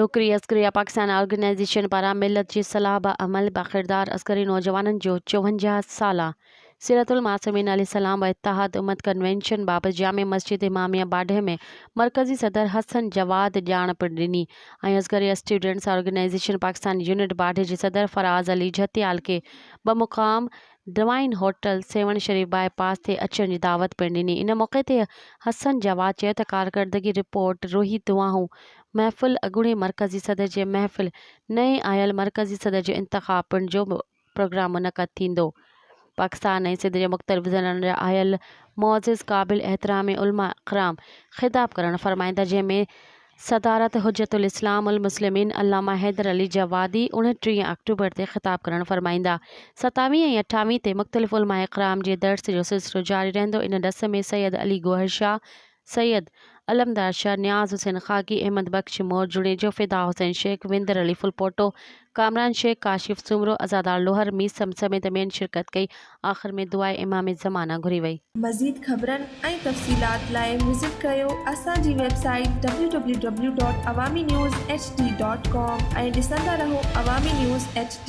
नौकरी अस्करिया पाकिस्तान ऑर्गेनाइजेशन पारां मिलत जी सलाह बा अमल बाखिरदार अस्करी नौजवाननि जो 54 साला सिरतुल मासूमीन अलैहिस्सलाम व इत्तेहाद उम्मत कन्वेंशन बाबति जामे मस्जिद इमामिया बाढे में मरकज़ी सदर हसन जवाद ॼाण ॾिनी ऐं Askari students organisation Pakistan unit बाढे जे सदर फराज़ अली झतियाल खे बमुक़ाम divine hotel Sehwan Sharif bypass ते अचण जी दावत पिणु ॾिनी। इन मौक़े ते हसन जवाद चयो त कारकर्दगी रिपोर्ट रूही दुआऊं महफ़िल अॻूणे मरकज़ी सदर जे महफ़िल नए आयल मरकज़ी सदर जो इंतख़ाब पिणु जो प्रोग्राम मुनक़द थींदो। पाकिस्तान ऐं सिंध जे मुख़्तलिफ़ ज़िलनि जा आयल मुअज़्ज़िज़ क़ाबिल एहतराम उलमा इक़राम ख़िताब करणु फरमाईंदा, जंहिंमें सदारत हुज्जतुल इस्लाम उल मुस्लिमीन अल्लामा हैदर अली जवादी 29 अक्टूबर ते ख़िताब करणु फरमाईंदा। 27 ऐं 28 ते मुख़्तलिफ़ उलमा इक़राम जे दर्स जो सिलसिलो जारी रहंदो। इन डस में सैयद अली गोहर शाह, सैयद अलमदार शाह, नियाज़ हुसैन खाकी, अहमद बख्श मोर जुड़ेजो, फिदा हुसैन शेख, विंदर अली फुलपोटो, कामरान शेख, काशिफ सुमरो, अज़ादार लोहर, मीसम समेत ॿियनि शिरकत कई। आख़िर में दुआए इमाम ज़माना घुरी वई। मज़ीद ख़बरनि ऐं तफ़सीलात लाइ विज़िट कयो असांजी वेबसाइट www.awamiNewsHD.com ऐं ॾिसंदा रहो अवामी न्यूज़ HD।